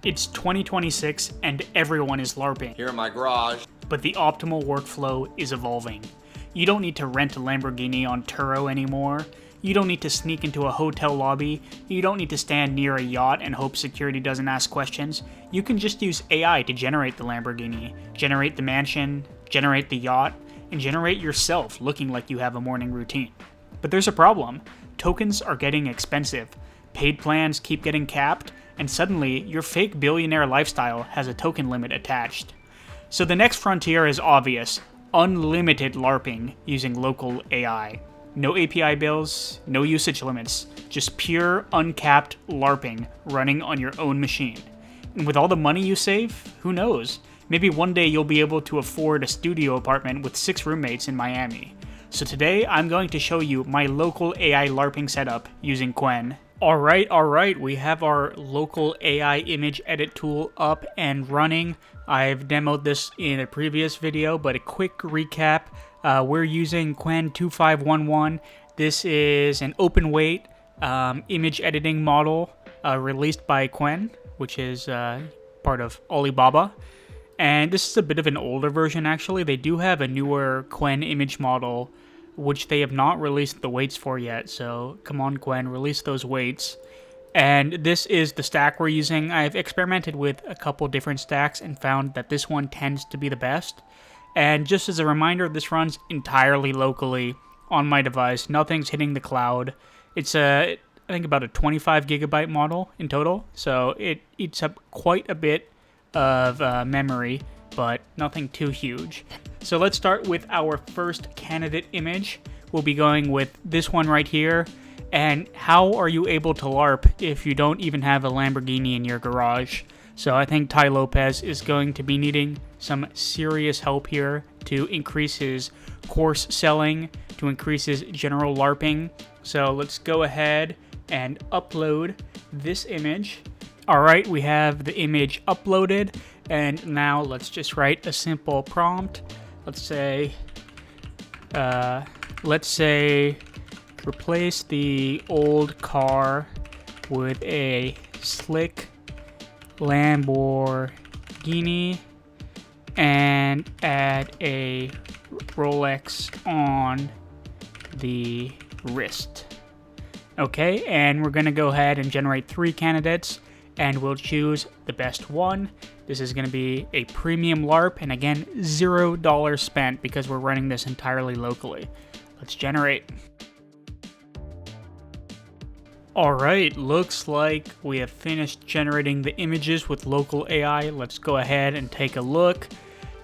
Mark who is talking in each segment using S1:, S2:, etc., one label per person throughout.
S1: It's 2026 and everyone is LARPing.
S2: Here in my garage.
S1: But the optimal workflow is evolving. You don't need to rent a Lamborghini on Turo anymore. You don't need to sneak into a hotel lobby. You don't need to stand near a yacht and hope security doesn't ask questions. You can just use AI to generate the Lamborghini, generate the mansion, generate the yacht, and generate yourself looking like you have a morning routine. But there's a problem. Tokens are getting expensive. Paid plans keep getting capped, and suddenly your fake billionaire lifestyle has a token limit attached. So the next frontier is obvious: unlimited LARPing using local AI. No API bills, no usage limits, just pure uncapped LARPing running on your own machine. And with all the money you save, who knows? Maybe one day you'll be able to afford a studio apartment with 6 roommates in Miami. So today I'm going to show you my local AI LARPing setup using Qwen. Alright, we have our local AI image edit tool up and running. I've demoed this in a previous video, but a quick recap. We're using Qwen 2511. This is an open weight image editing model released by Qwen, which is part of Alibaba. And this is a bit of an older version actually. They do have a newer Qwen image model which they have not released the weights for yet, so come on Qwen, release those weights. And this is the stack we're using. I've experimented with a couple different stacks and found that this one tends to be the best. And just as a reminder, this runs entirely locally on my device. Nothing's hitting the cloud. It's I think about a 25 gigabyte model in total, so it eats up quite a bit of memory, but nothing too huge. So let's start with our first candidate image. We'll be going with this one right here. And how are you able to LARP if you don't even have a Lamborghini in your garage? So I think Ty Lopez is going to be needing some serious help here to increase his course selling, to increase his general LARPing. So let's go ahead and upload this image. Alright, we have the image uploaded, and now let's just write a simple prompt. Let's say replace the old car with a slick Lamborghini and add a Rolex on the wrist. Okay, and we're gonna go ahead and generate 3 candidates, and we'll choose the best one. This is going to be a premium LARP, and again, $0 spent because we're running this entirely locally. Let's generate. Alright, looks like we have finished generating the images with local AI. Let's go ahead and take a look.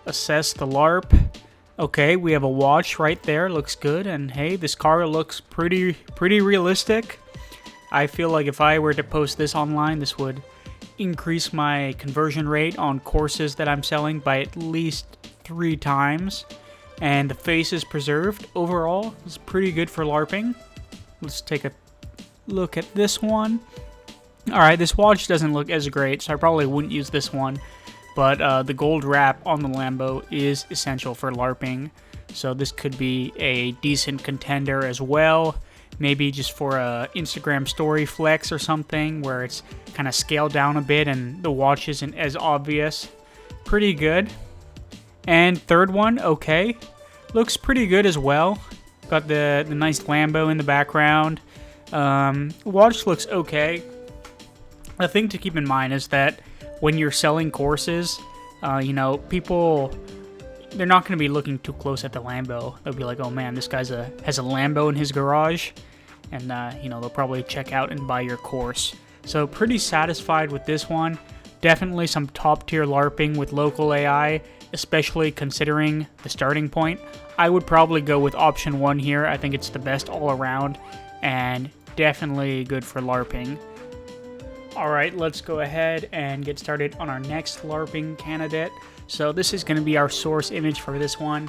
S1: Assess the LARP. Okay, we have a watch right there, looks good, and hey, this car looks pretty realistic. I feel like if I were to post this online, this would increase my conversion rate on courses that I'm selling by at least 3 times. And the face is preserved. Overall, it's pretty good for LARPing. Let's take a look at this one. Alright, this watch doesn't look as great, so I probably wouldn't use this one. But the gold wrap on the Lambo is essential for LARPing. So this could be a decent contender as well. Maybe just for a Instagram story flex or something where it's kind of scaled down a bit and the watch isn't as obvious. Pretty good. And third one, okay. Looks pretty good as well. Got the nice Lambo in the background. Watch looks okay. The thing to keep in mind is that when you're selling courses, people, they're not going to be looking too close at the Lambo. They'll be like, oh man, this guy has a Lambo in his garage. And, they'll probably check out and buy your course. So pretty satisfied with this one. Definitely some top tier LARPing with local AI, especially considering the starting point. I would probably go with option 1 here. I think it's the best all around and definitely good for LARPing. Alright, let's go ahead and get started on our next LARPing candidate. So this is going to be our source image for this one.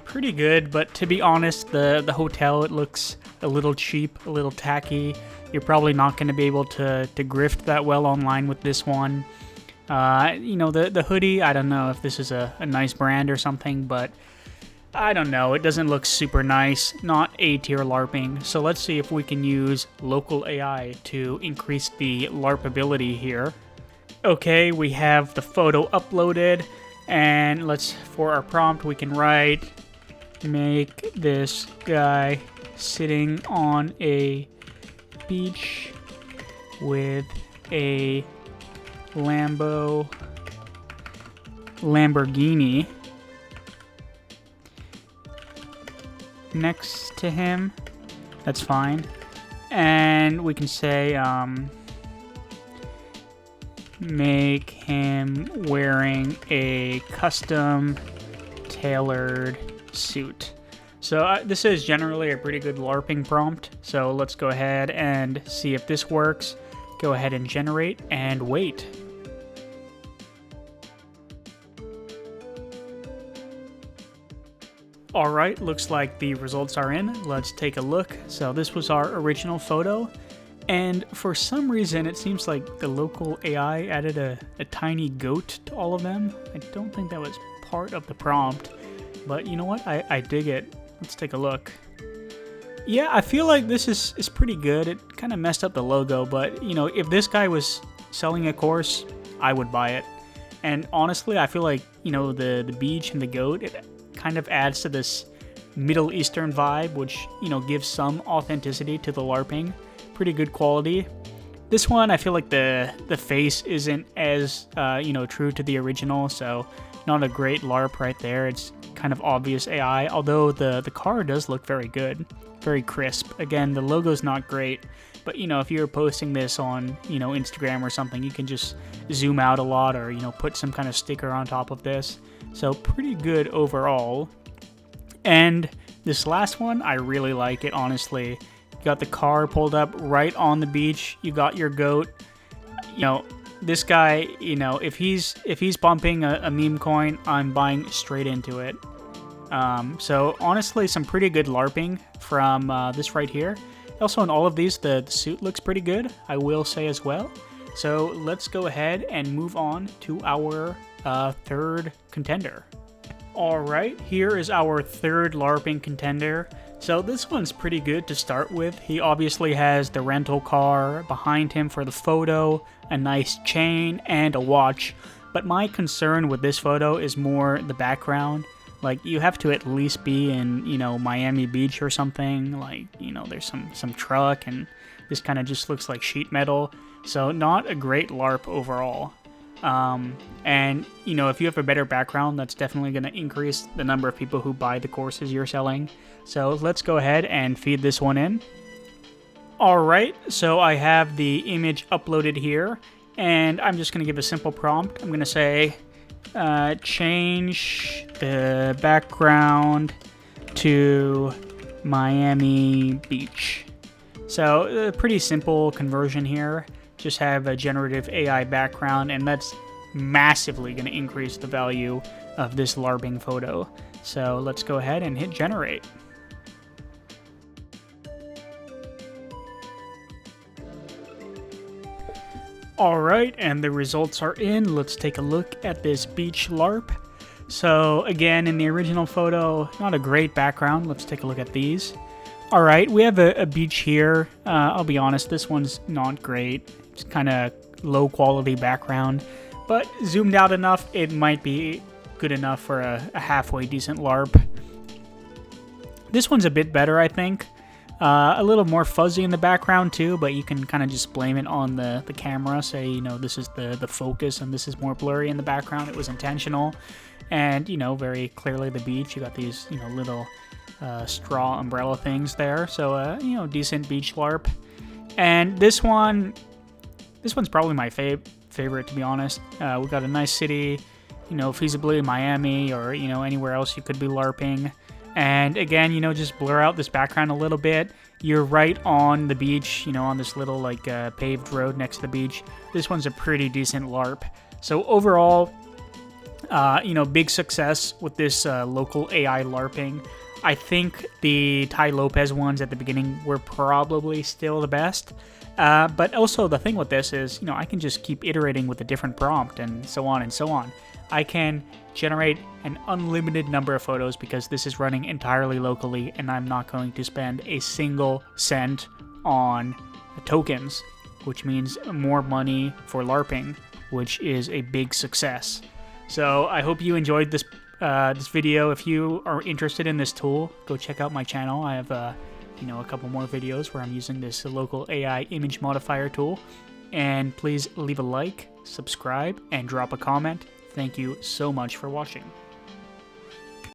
S1: Pretty good, but to be honest, the hotel, it looks a little cheap, a little tacky. You're probably not going to be able to grift that well online with this one. The hoodie, I don't know if this is a nice brand or something, but I don't know. It doesn't look super nice, not A-tier LARPing. So let's see if we can use local AI to increase the LARPability here. Okay, we have the photo uploaded, and for our prompt, we can write, make this guy sitting on a beach with a Lamborghini next to him. That's fine. And we can say, make him wearing a custom tailored suit. So this is generally a pretty good LARPing prompt. So let's go ahead and see if this works. Go ahead and generate and wait. Alright, looks like the results are in. Let's take a look. So this was our original photo, and for some reason it seems like the local AI added a tiny goat to all of them. I don't think that was part of the prompt, but you know what? I dig it. Let's take a look. Yeah, I feel like this is pretty good. It kind of messed up the logo, but you know, if this guy was selling a course, I would buy it. And honestly, I feel like, you know, the beach and the goat, it kind of adds to this Middle Eastern vibe, which, you know, gives some authenticity to the LARPing. Pretty good quality. This one, I feel like the face isn't as, you know, true to the original, so not a great LARP right there. It's kind of obvious AI, although the car does look very good, very crisp. Again, the logo's not great, but, you know, if you're posting this on, you know, Instagram or something, you can just zoom out a lot or, you know, put some kind of sticker on top of this. So pretty good overall. And this last one, I really like it, honestly. You got the car pulled up right on the beach. You got your goat. You know, this guy, you know, if he's bumping a meme coin, I'm buying straight into it. So honestly, some pretty good LARPing from this right here. Also, in all of these, the suit looks pretty good, I will say as well. So let's go ahead and move on to our third contender. Alright, here is our third LARPing contender. So this one's pretty good to start with. He obviously has the rental car behind him for the photo, a nice chain, and a watch. But my concern with this photo is more the background. Like, you have to at least be in, you know, Miami Beach or something. Like, you know, there's some truck, and this kind of just looks like sheet metal. So not a great LARP overall. And, you know, if you have a better background, that's definitely going to increase the number of people who buy the courses you're selling. So let's go ahead and feed this one in. Alright, so I have the image uploaded here, and I'm just going to give a simple prompt. I'm going to say, change the background to Miami Beach. So a pretty simple conversion here. Just have a generative AI background, and that's massively going to increase the value of this LARPing photo. So let's go ahead and hit generate. Alright, and the results are in. Let's take a look at this beach LARP. So again, in the original photo, not a great background. Let's take a look at these. Alright, we have a beach here. I'll be honest, this one's not great. It's kind of low quality background, but zoomed out enough, it might be good enough for a halfway decent LARP. This one's a bit better, I think. A little more fuzzy in the background too, but you can kind of just blame it on the camera. Say, you know, this is the focus and this is more blurry in the background. It was intentional. And, you know, very clearly the beach. You got these, you know, little straw umbrella things there. So, you know, decent beach LARP. And this one's probably my favorite, to be honest. We got a nice city, you know, feasibly Miami or, you know, anywhere else you could be LARPing. And again, you know, just blur out this background a little bit. You're right on the beach, you know, on this little like paved road next to the beach. This one's a pretty decent LARP. So overall, you know, big success with this local AI LARPing. I think the Ty Lopez ones at the beginning were probably still the best. But also the thing with this is, you know, I can just keep iterating with a different prompt and so on and so on. I can generate an unlimited number of photos because this is running entirely locally and I'm not going to spend a single cent on tokens. which means more money for LARPing, which is a big success. So I hope you enjoyed this this video. If you are interested in this tool, go check out my channel. I have a couple more videos where I'm using this local AI image modifier tool. And please leave a like, subscribe, and drop a comment. Thank you so much for watching.